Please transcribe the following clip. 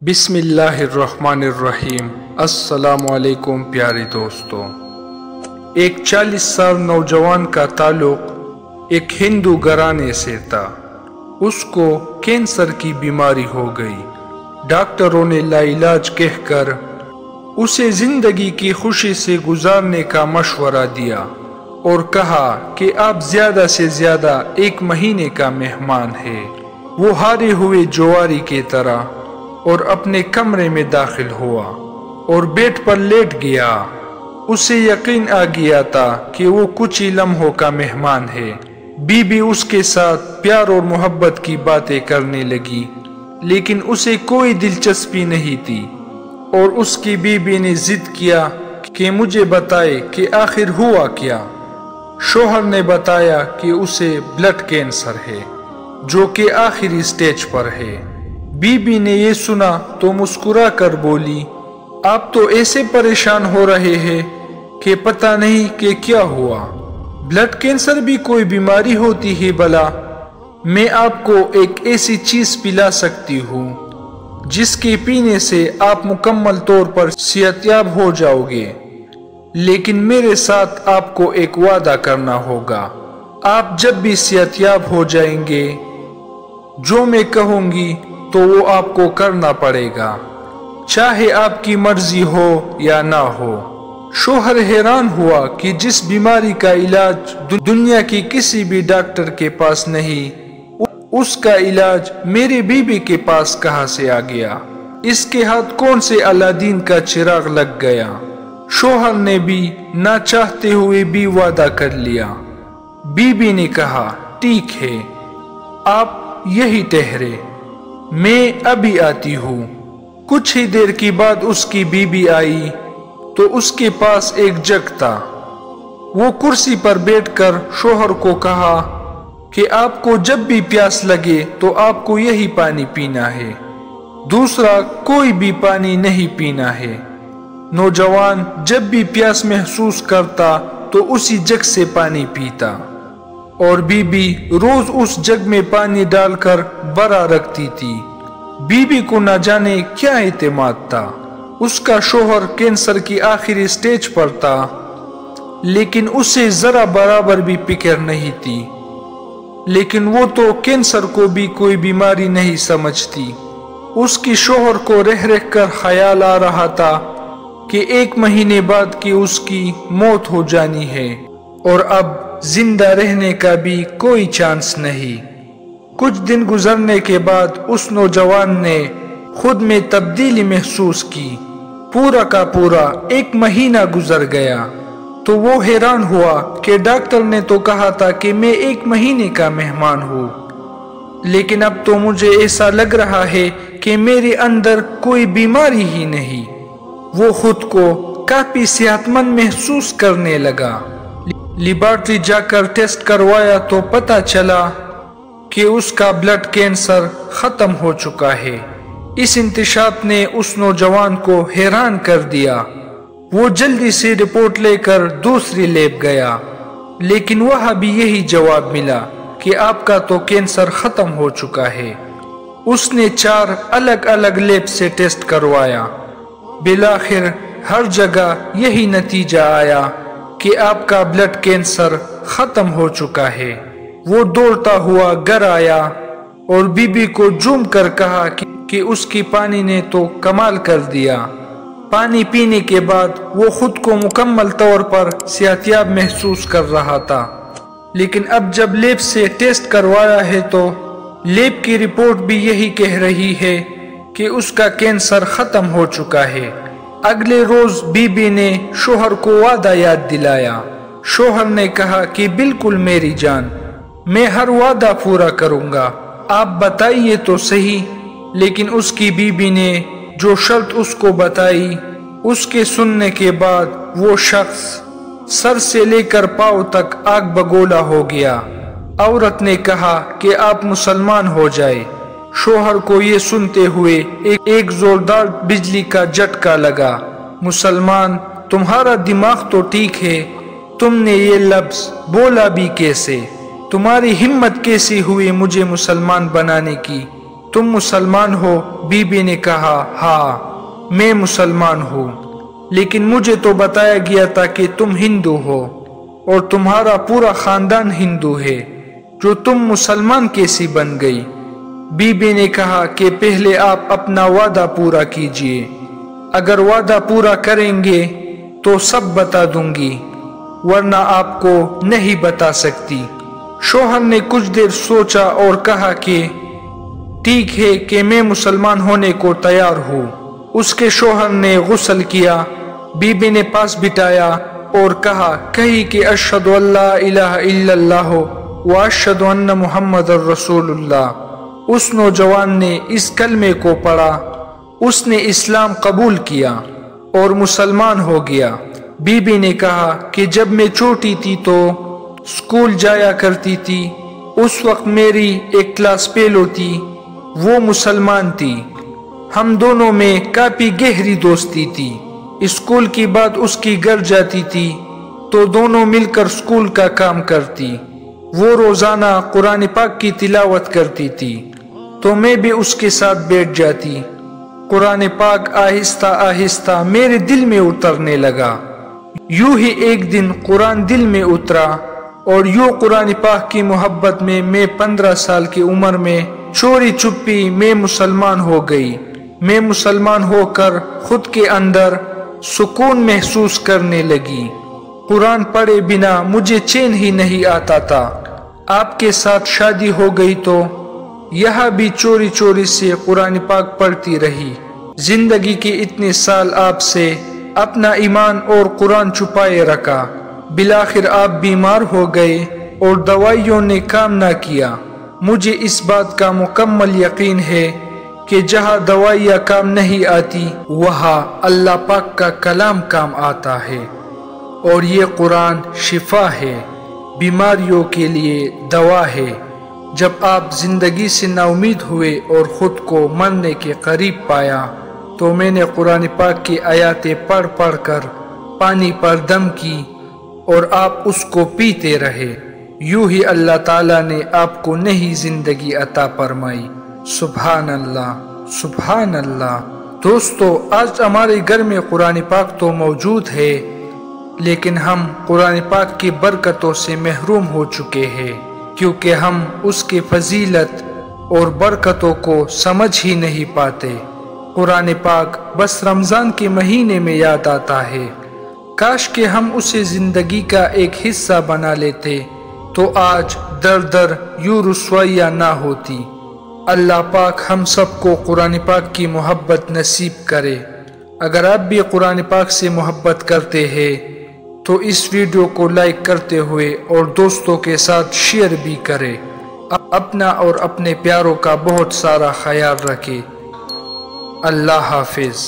بسم اللہ الرحمن الرحیم۔ السلام علیکم پیارے دوستوں۔ ایک 40 سال نوجوان کا تعلق ایک ہندو گھرانے سے تھا۔ اس کو کینسر کی بیماری ہو گئی۔ ڈاکٹروں نے لا علاج کہہ کر اسے زندگی کی خوشی سے گزارنے کا مشورہ دیا اور کہا کہ آپ زیادہ سے زیادہ 1 مہینے کا مہمان ہے۔ وہ ہارے ہوئے جواری کی طرح اور اپنے کمرے میں داخل ہوا اور بیڈ پر لیٹ گیا۔ اسے یقین آ گیا تھا کہ وہ کچھ ہی لمحوں کا مہمان ہے۔ بی بی اس کے ساتھ پیار اور محبت کی باتیں کرنے لگی، لیکن اسے کوئی دلچسپی نہیں تھی، اور اس کی بی بی نے ضد کیا کہ مجھے بتائے کہ آخر ہوا کیا۔ شوہر نے بتایا کہ اسے بلڈ کینسر ہے، جو کہ آخری سٹیج پر ہے۔ بی بی نے یہ سنا تو مسکرا کر بولی، آپ تو ایسے پریشان ہو رہے ہیں کہ پتہ نہیں کہ کیا ہوا۔ بلڈ کینسر بھی کوئی بیماری ہوتی ہے بلا؟ میں آپ کو ایک ایسی چیز پلا سکتی ہوں جس کے پینے سے آپ مکمل طور پر صحت یاب ہو جاؤ گے، لیکن میرے ساتھ آپ کو ایک وعدہ کرنا ہوگا۔ آپ جب بھی صحت یاب ہو جائیں گے، جو میں کہوں گی تو وہ آپ کو کرنا پڑے گا، چاہے آپ کی مرضی ہو یا نہ ہو۔ شوہر حیران ہوا کہ جس بیماری کا علاج دنیا کی کسی بھی ڈاکٹر کے پاس نہیں، اس کا علاج میری بیوی کے پاس کہاں سے آ گیا؟ اس کے ہاتھ کون سے الادین کا چراغ لگ گیا؟ شوہر نے بھی نہ چاہتے ہوئے بھی وعدہ کر لیا۔ بیوی نے کہا، ٹھیک ہے، آپ یہی ٹھہرے، میں ابھی آتی ہوں۔ کچھ ہی دیر کے بعد اس کی بیوی آئی تو اس کے پاس ایک جگ تھا۔ وہ کرسی پر بیٹھ کر شوہر کو کہا کہ آپ کو جب بھی پیاس لگے تو آپ کو یہی پانی پینا ہے، دوسرا کوئی بھی پانی نہیں پینا ہے۔ نوجوان جب بھی پیاس محسوس کرتا تو اسی جگ سے پانی پیتا، اور بی بی روز اس جگ میں پانی ڈال کر بھرا رکھتی تھی۔ بی بی کو نہ جانے کیا اعتماد تھا۔ اس کا شوہر کینسر کی آخری سٹیج پر تھا، لیکن اسے ذرا برابر بھی فکر نہیں تھی۔ لیکن وہ تو کینسر کو بھی کوئی بیماری نہیں سمجھتی۔ اس کی شوہر کو رہ کر خیال آ رہا تھا کہ 1 مہینے بعد کی اس کی موت ہو جانی ہے، اور اب زندہ رہنے کا بھی کوئی چانس نہیں۔ کچھ دن گزرنے کے بعد اس نوجوان نے خود میں تبدیلی محسوس کی۔ پورا کا پورا 1 مہینہ گزر گیا تو وہ حیران ہوا کہ ڈاکٹر نے تو کہا تھا کہ میں 1 مہینے کا مہمان ہوں، لیکن اب تو مجھے ایسا لگ رہا ہے کہ میرے اندر کوئی بیماری ہی نہیں۔ وہ خود کو کافی صحت مند محسوس کرنے لگا۔ لیبارٹری جا کر ٹیسٹ کروایا تو پتہ چلا کہ اس کا بلڈ کینسر ختم ہو چکا ہے۔ اس انکشاف نے اس نوجوان کو حیران کر دیا۔ وہ جلدی سے رپورٹ لے کر دوسری لیب گیا، لیکن وہاں بھی یہی جواب ملا کہ آپ کا تو کینسر ختم ہو چکا ہے۔ اس نے 4 الگ الگ لیب سے ٹیسٹ کروایا۔ بالآخر ہر جگہ یہی نتیجہ آیا کہ آپ کا بلڈ کینسر ختم ہو چکا ہے۔ وہ دوڑتا ہوا گھر آیا اور بی بی کو جھوم کر کہا کہ اس کی پانی نے تو کمال کر دیا۔ پانی پینے کے بعد وہ خود کو مکمل طور پر صحت یاب محسوس کر رہا تھا، لیکن اب جب لیب سے ٹیسٹ کروایا ہے تو لیب کی رپورٹ بھی یہی کہہ رہی ہے کہ اس کا کینسر ختم ہو چکا ہے۔ اگلے روز بی بی نے شوہر کو وعدہ یاد دلایا۔ شوہر نے کہا کہ بالکل میری جان، میں ہر وعدہ پورا کروں گا، آپ بتائیے تو صحیح۔ لیکن اس کی بیوی نے جو شرط اس کو بتائی، اس کے سننے کے بعد وہ شخص سر سے لے کر پاؤں تک آگ بگولا ہو گیا۔ عورت نے کہا کہ آپ مسلمان ہو جائے۔ شوہر کو یہ سنتے ہوئے ایک زوردار بجلی کا جھٹکا لگا۔ مسلمان، تمہارا دماغ تو ٹھیک ہے، تم نے یہ لفظ بولا بھی کیسے؟ تمہاری ہمت کیسی ہوئی مجھے مسلمان بنانے کی؟ تم مسلمان ہو؟ بی بی نے کہا ہاں میں مسلمان ہوں، لیکن مجھے تو بتایا گیا تھا کہ تم ہندو ہو اور تمہارا پورا خاندان ہندو ہے، جو تم مسلمان کیسی بن گئی؟ بی بی نے کہا کہ پہلے آپ اپنا وعدہ پورا کیجئے، اگر وعدہ پورا کریں گے تو سب بتا دوں گی، ورنہ آپ کو نہیں بتا سکتی۔ شوہر نے کچھ دیر سوچا اور کہا کہ ٹھیک ہے کہ میں مسلمان ہونے کو تیار ہوں۔ اس کے شوہر نے غسل کیا، بی بی نے پاس بٹھایا اور کہا کہی کہ اشہد ان لا الہ الا اللہ و اشہد ان محمد رسول اللہ۔ اس نوجوان نے اس کلمے کو پڑھا، اس نے اسلام قبول کیا اور مسلمان ہو گیا۔ بی بی نے کہا کہ جب میں چھوٹی تھی تو اسکول جایا کرتی تھی، اس وقت میری ایک کلاس فیلو تھی، وہ مسلمان تھی، ہم دونوں میں کافی گہری دوستی تھی۔ اسکول کی بعد اس کی گھر جاتی تھی تو دونوں مل کر اسکول کا کام کرتی۔ وہ روزانہ قرآن پاک کی تلاوت کرتی تھی تو میں بھی اس کے ساتھ بیٹھ جاتی۔ قرآن پاک آہستہ آہستہ میرے دل میں اترنے لگا۔ یوں ہی ایک دن قرآن دل میں اترا اور یوں قرآن پاک کی محبت میں 15 سال کی عمر میں چوری چھپی میں مسلمان ہو گئی۔ میں مسلمان ہو کر خود کے اندر سکون محسوس کرنے لگی۔ قرآن پڑھے بنا مجھے چین ہی نہیں آتا تھا۔ آپ کے ساتھ شادی ہو گئی تو یہاں بھی چوری چوری سے قرآن پاک پڑھتی رہی۔ زندگی کے اتنے سال آپ سے اپنا ایمان اور قرآن چھپائے رکھا، بالآخر آپ بیمار ہو گئے اور دوائیوں نے کام نہ کیا۔ مجھے اس بات کا مکمل یقین ہے کہ جہاں دوائیاں کام نہیں آتی وہاں اللہ پاک کا کلام کام آتا ہے، اور یہ قرآن شفا ہے، بیماریوں کے لیے دوا ہے۔ جب آپ زندگی سے نا امید ہوئے اور خود کو مرنے کے قریب پایا تو میں نے قرآن پاک کی آیاتیں پڑھ پڑھ کر پانی پر دم کی اور آپ اس کو پیتے رہے۔ یوں ہی اللہ تعالیٰ نے آپ کو نئی زندگی عطا فرمائی۔ سبحان اللہ، سبحان اللہ۔ دوستو، آج ہمارے گھر میں قرآن پاک تو موجود ہے، لیکن ہم قرآن پاک کی برکتوں سے محروم ہو چکے ہیں، کیونکہ ہم اس کی فضیلت اور برکتوں کو سمجھ ہی نہیں پاتے۔ قرآن پاک بس رمضان کے مہینے میں یاد آتا ہے، کاش کہ ہم اسے زندگی کا ایک حصہ بنا لیتے تو آج در در یوں رسوائیاں نہ ہوتی۔ اللہ پاک ہم سب کو قرآن پاک کی محبت نصیب کرے۔ اگر آپ بھی قرآن پاک سے محبت کرتے ہیں تو اس ویڈیو کو لائک کرتے ہوئے اور دوستوں کے ساتھ شیئر بھی کریں۔ اپنا اور اپنے پیاروں کا بہت سارا خیال رکھیں۔ اللہ حافظ۔